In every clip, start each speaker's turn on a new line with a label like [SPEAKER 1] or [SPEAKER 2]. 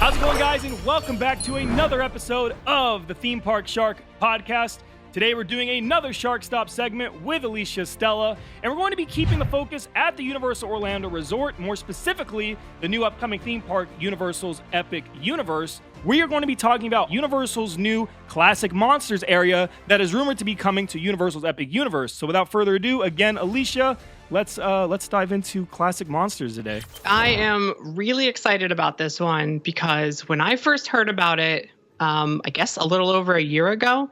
[SPEAKER 1] How's it going, guys? And welcome back to another episode of the Theme Park Shark Podcast. Today we're doing another Shark Stop segment with Alicia Stella, and we're going to be keeping the focus at the Universal Orlando Resort, more specifically, the new upcoming theme park, Universal's Epic Universe. We are going to be talking about Universal's new Classic Monsters area that is rumored to be coming to Universal's Epic Universe. So without further ado, again, Alicia, let's dive into Classic Monsters today.
[SPEAKER 2] I am really excited about this one because when I first heard about it, I guess a little over a year ago,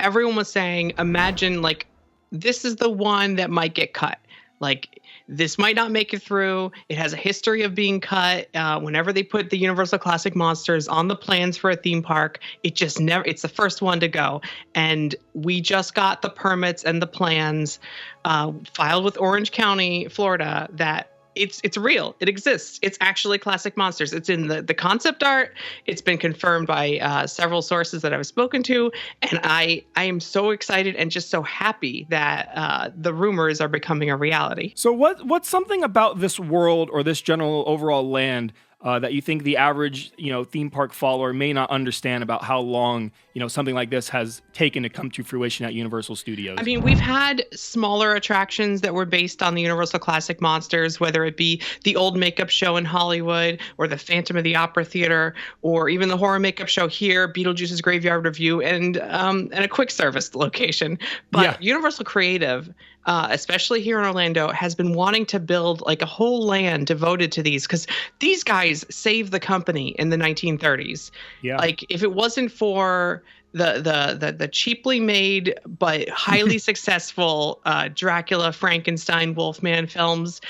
[SPEAKER 2] everyone was saying, imagine like this is the one that might get cut. Like this might not make it through. It has a history of being cut. Whenever they put the Universal Classic Monsters on the plans for a theme park, it just never, it's the first one to go. And we just got the permits and the plans filed with Orange County, Florida, that it's real. It exists. It's actually Classic Monsters. It's in the concept art. It's been confirmed by several sources that I've spoken to. And I am so excited and just so happy that the rumors are becoming a reality.
[SPEAKER 1] So what's something about this world or this general overall land that you think the average, theme park follower may not understand about how long, something like this has taken to come to fruition at Universal Studios?
[SPEAKER 2] I mean, we've had smaller attractions that were based on the Universal Classic Monsters, whether it be the old makeup show in Hollywood or the Phantom of the Opera Theater, or even the horror makeup show here, Beetlejuice's Graveyard Review, and a quick service location. But Universal Creative, especially here in Orlando, has been wanting to build like a whole land devoted to these because these guys saved the company in the 1930s. Yeah. Like if it wasn't for the cheaply made but highly successful Dracula, Frankenstein, Wolfman films,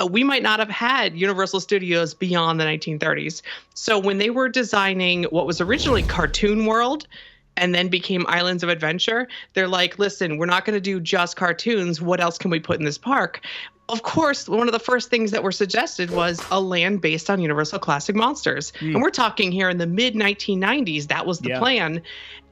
[SPEAKER 2] we might not have had Universal Studios beyond the 1930s. So when they were designing what was originally Cartoon World and then became Islands of Adventure, they're like, listen, we're not going to do just cartoons. What else can we put in this park? Of course, one of the first things that were suggested was a land based on Universal Classic Monsters. And we're talking here in the mid-1990s. That was the plan.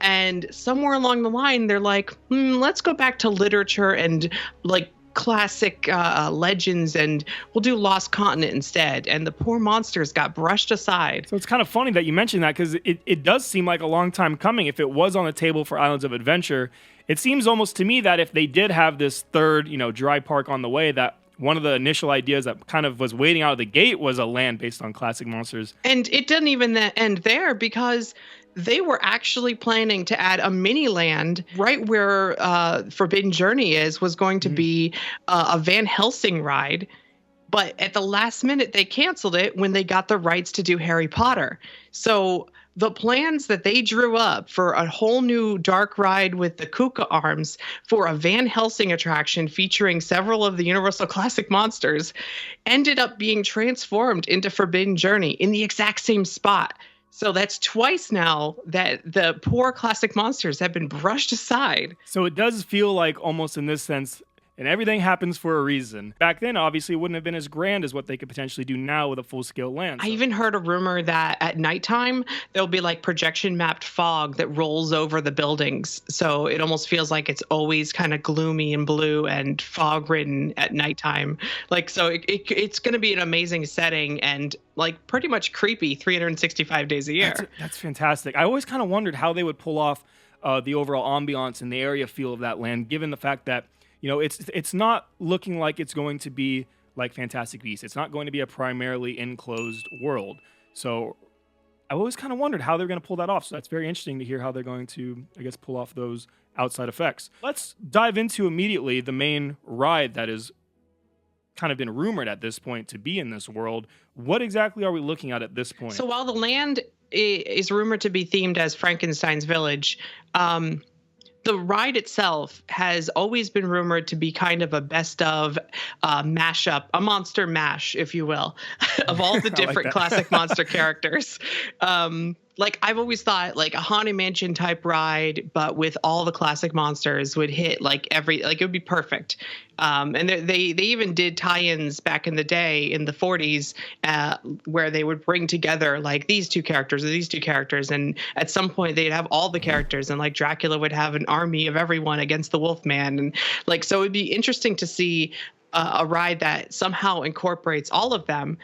[SPEAKER 2] And somewhere along the line, they're like, let's go back to literature and like classic legends, and we'll do Lost Continent instead. And the poor monsters got brushed aside. So
[SPEAKER 1] it's kind of funny that you mentioned that because it does seem like a long time coming. If it was on the table for Islands of Adventure, it seems almost to me that if they did have this third, dry park on the way, that one of the initial ideas that kind of was waiting out of the gate was a land based on Classic Monsters.
[SPEAKER 2] And it didn't even end there because they were actually planning to add a mini land right where Forbidden Journey was going to be a Van Helsing ride. But at the last minute, they canceled it when they got the rights to do Harry Potter. So the plans that they drew up for a whole new dark ride with the Kuka arms for a Van Helsing attraction featuring several of the Universal Classic Monsters ended up being transformed into Forbidden Journey in the exact same spot. So that's twice now that the poor Classic Monsters have been brushed aside.
[SPEAKER 1] So it does feel like almost in this sense, and everything happens for a reason. Back then, obviously, it wouldn't have been as grand as what they could potentially do now with a full-scale land.
[SPEAKER 2] I even heard a rumor that at nighttime, there'll be like projection-mapped fog that rolls over the buildings. So it almost feels like it's always kind of gloomy and blue and fog-ridden at nighttime. Like, so it's going to be an amazing setting and like pretty much creepy 365 days a year.
[SPEAKER 1] That's fantastic. I always kind of wondered how they would pull off the overall ambiance and the area feel of that land, given the fact that it's not looking like it's going to be like Fantastic Beasts. It's not going to be a primarily enclosed world. So I always kind of wondered how they're going to pull that off. So that's very interesting to hear how they're going to, I guess, pull off those outside effects. Let's dive into immediately the main ride that is kind of been rumored at this point to be in this world. What exactly are we looking at this point?
[SPEAKER 2] So while the land is rumored to be themed as Frankenstein's Village, the ride itself has always been rumored to be kind of a best of mashup, a monster mash, if you will, of all the different classic monster characters. Like I've always thought like a Haunted Mansion type ride, but with all the classic monsters would hit like it would be perfect. And they even did tie-ins back in the day in the 40s where they would bring together like these two characters or these two characters. And at some point they'd have all the characters and like Dracula would have an army of everyone against the Wolfman. And like, so it'd be interesting to see a ride that somehow incorporates all of them.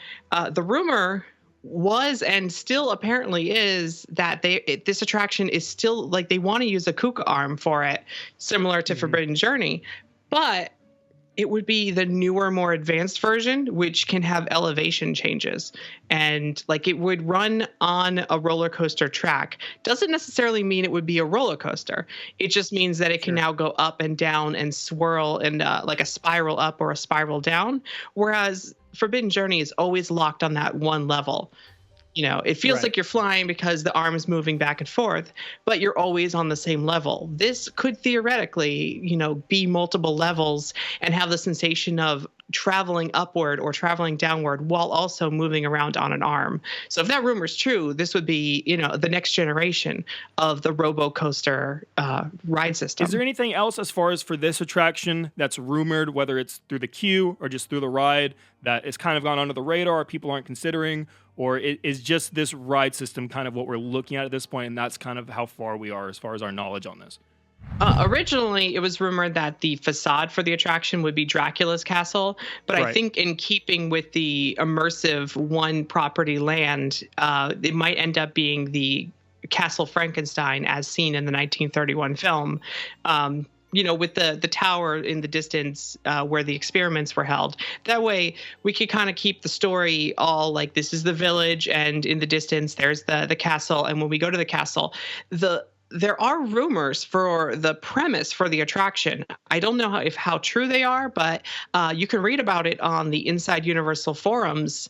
[SPEAKER 2] The rumor was and still apparently is that this attraction is still like they want to use a Kuka arm for it, similar to Forbidden Journey, but it would be the newer, more advanced version, which can have elevation changes. And like it would run on a roller coaster track. Doesn't necessarily mean it would be a roller coaster. It just means that it can now go up and down and swirl and like a spiral up or a spiral down. Whereas Forbidden Journey is always locked on that one level. It feels like you're flying because the arm is moving back and forth, but you're always on the same level. This could theoretically, be multiple levels and have the sensation of traveling upward or traveling downward while also moving around on an arm. So if that rumor is true, this would be, the next generation of the robo coaster ride system.
[SPEAKER 1] Is there anything else as far as for this attraction that's rumored, whether it's through the queue or just through the ride, that has kind of gone under the radar, people aren't considering? Or is just this ride system kind of what we're looking at this point, and that's kind of how far we are as far as our knowledge on this?
[SPEAKER 2] Originally, it was rumored that the facade for the attraction would be Dracula's castle, but I think in keeping with the immersive one property land, it might end up being the Castle Frankenstein as seen in the 1931 film. With the tower in the distance where the experiments were held. That way, we could kind of keep the story all like this is the village, and in the distance, there's the castle. And when we go to the castle, there are rumors for the premise for the attraction. I don't know how true they are, but you can read about it on the Inside Universal forums.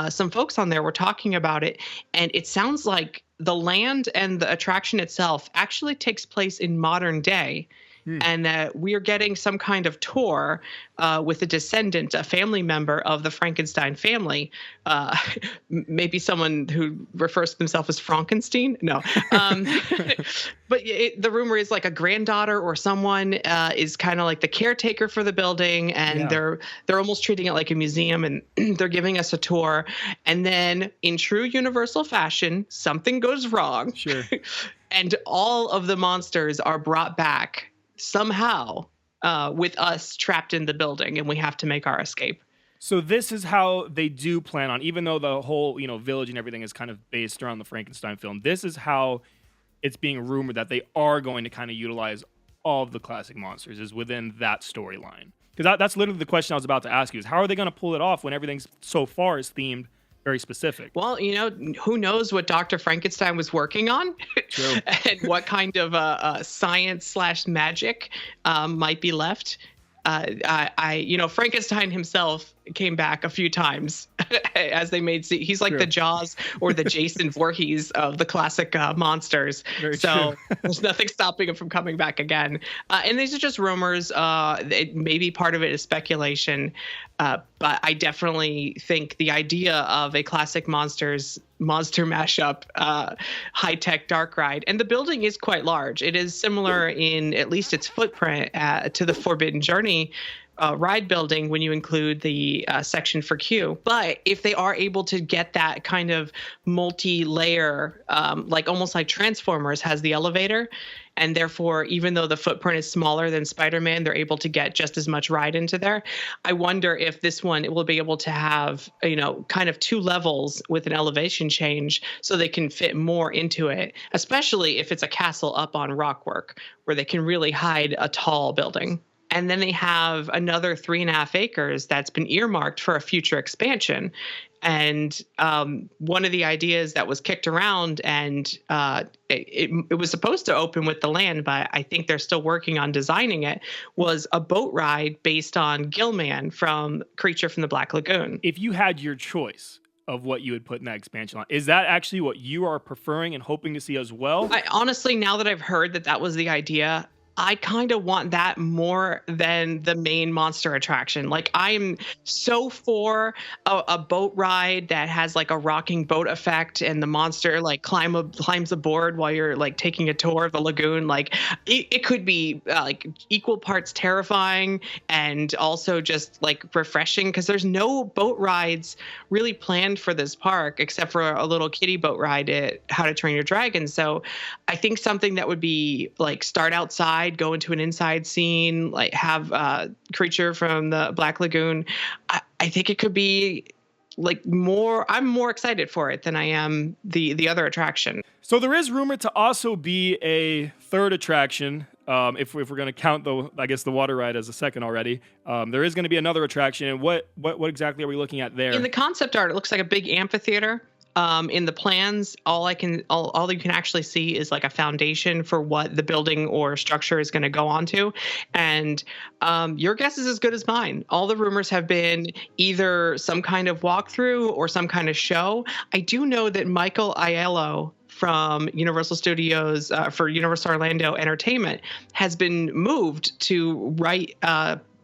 [SPEAKER 2] Some folks on there were talking about it, and it sounds like the land and the attraction itself actually takes place in modern day. And we are getting some kind of tour with a descendant, a family member of the Frankenstein family, maybe someone who refers to themselves as Frankenstein. No. But the rumor is like a granddaughter or someone is kind of like the caretaker for the building, and they're almost treating it like a museum, and they're giving us a tour. And then in true Universal fashion, something goes wrong.
[SPEAKER 1] Sure.
[SPEAKER 2] And all of the monsters are brought back somehow with us trapped in the building, and we have to make our escape.
[SPEAKER 1] So this is how they do plan on, even though the whole village and everything is kind of based around the Frankenstein film, this is how it's being rumored that they are going to kind of utilize all of the classic monsters is within that storyline. Because that's literally the question I was about to ask you, is how are they going to pull it off when everything so far is themed very specific?
[SPEAKER 2] Well, who knows what Dr. Frankenstein was working on and what kind of science/magic might be left. Frankenstein himself came back a few times as they made. He's like the Jaws or the Jason Voorhees of the classic monsters.
[SPEAKER 1] Very
[SPEAKER 2] so
[SPEAKER 1] true.
[SPEAKER 2] there's nothing stopping him from coming back again. And these are just rumors. Maybe part of it is speculation. But I definitely think the idea of a classic monster mashup, high-tech dark ride, and the building is quite large. It is similar in at least its footprint to the Forbidden Journey ride building when you include the section for queue. But if they are able to get that kind of multi-layer, like almost like Transformers has the elevator, and therefore, even though the footprint is smaller than Spider-Man, they're able to get just as much ride into there. I wonder if this one, it will be able to have, kind of two levels with an elevation change so they can fit more into it, especially if it's a castle up on rockwork where they can really hide a tall building. And then they have another 3.5 acres that's been earmarked for a future expansion. And one of the ideas that was kicked around, and it was supposed to open with the land, but I think they're still working on designing it, was a boat ride based on Gillman from Creature from the Black Lagoon.
[SPEAKER 1] If you had your choice of what you would put in that expansion line, is that actually what you are preferring and hoping to see as well?
[SPEAKER 2] Honestly, now that I've heard that was the idea, I kind of want that more than the main monster attraction. Like, I'm so for a boat ride that has like a rocking boat effect, and the monster like climbs aboard while you're like taking a tour of the lagoon. Like, it could be like equal parts terrifying and also just like refreshing, because there's no boat rides really planned for this park except for a little kiddie boat ride at How to Train Your Dragon. So I think something that would be like start outside, go into an inside scene, like have Creature from the Black Lagoon. I think it could be I'm more excited for it than I am the other attraction.
[SPEAKER 1] So there is rumored to also be a third attraction. If we're going to count the water ride as a second already, there is going to be another attraction. And what exactly are we looking at there?
[SPEAKER 2] In the concept art, it looks like a big amphitheater. In the plans, all you can actually see is like a foundation for what the building or structure is going to go onto. And your guess is as good as mine. All the rumors have been either some kind of walkthrough or some kind of show. I do know that Michael Aiello from Universal Studios for Universal Orlando Entertainment has been moved to write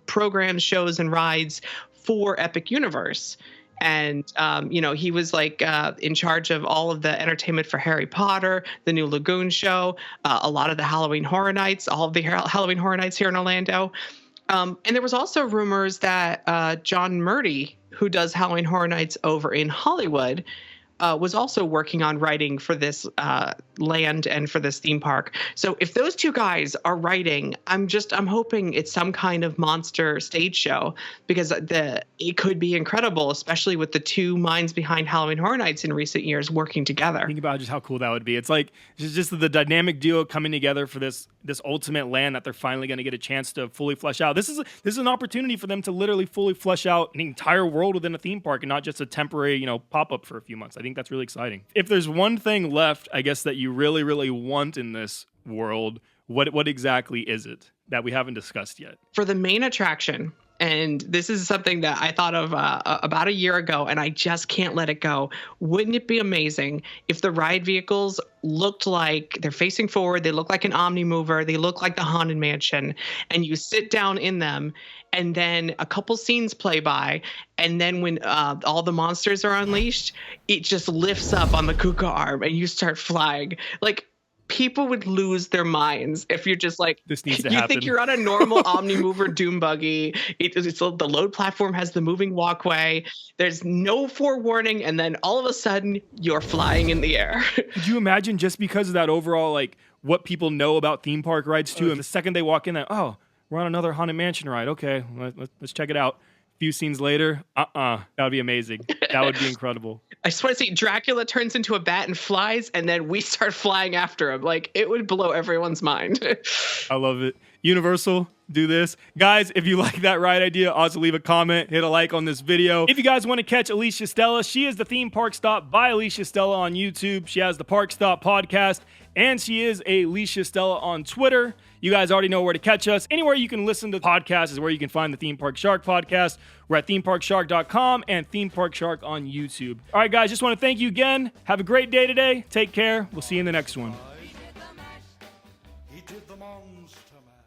[SPEAKER 2] programs, shows, and rides for Epic Universe. And, he was in charge of all of the entertainment for Harry Potter, the new Lagoon show, a lot of the Halloween Horror Nights, all of the Halloween Horror Nights here in Orlando. And there was also rumors that John Murdy, who does Halloween Horror Nights over in Hollywood, was also working on writing for this land and for this theme park. So if those two guys are writing, I'm hoping it's some kind of monster stage show, because it could be incredible, especially with the two minds behind Halloween Horror Nights in recent years working together.
[SPEAKER 1] Think about just how cool that would be. It's like just the dynamic duo coming together for this ultimate land that they're finally going to get a chance to fully flesh out. This is an opportunity for them to literally fully flesh out an entire world within a theme park and not just a temporary, pop-up for a few months. I think that's really exciting. If there's one thing left, I guess, that you really, really want in this world, what exactly is it that we haven't discussed yet?
[SPEAKER 2] For the main attraction, and this is something that I thought of about a year ago, and I just can't let it go. Wouldn't it be amazing if the ride vehicles looked like they're facing forward, they look like an Omnimover, they look like the Haunted Mansion, and you sit down in them, and then a couple scenes play by, and then when all the monsters are unleashed, it just lifts up on the Kuka arm, and you start flying. People would lose their minds if you're just like,
[SPEAKER 1] this needs to
[SPEAKER 2] you
[SPEAKER 1] happen.
[SPEAKER 2] think you're on a normal Omnimover doom buggy. The load platform has the moving walkway. There's no forewarning, and then all of a sudden you're flying in the air.
[SPEAKER 1] Could you imagine, just because of that overall, what people know about theme park rides too, and the second they walk in, we're on another Haunted Mansion ride. Okay, let's check it out. Few scenes later, that would be amazing. That would be incredible.
[SPEAKER 2] I just want to see Dracula turns into a bat and flies, and then we start flying after him. It would blow everyone's mind.
[SPEAKER 1] I love it. Universal, do this. Guys, if you like that ride idea, also leave a comment, hit a like on this video. If you guys want to catch Alicia Stella, she is the Theme Park Stop by Alicia Stella on YouTube. She has the Park Stop podcast, and she is a Alicia Stella on Twitter. You guys already know where to catch us. Anywhere you can listen to podcasts is where you can find the Theme Park Shark podcast. We're at themeparkshark.com and Theme Park Shark on YouTube. All right, guys, just want to thank you again. Have a great day today. Take care. We'll see you in the next one.
[SPEAKER 3] He did the monster mash.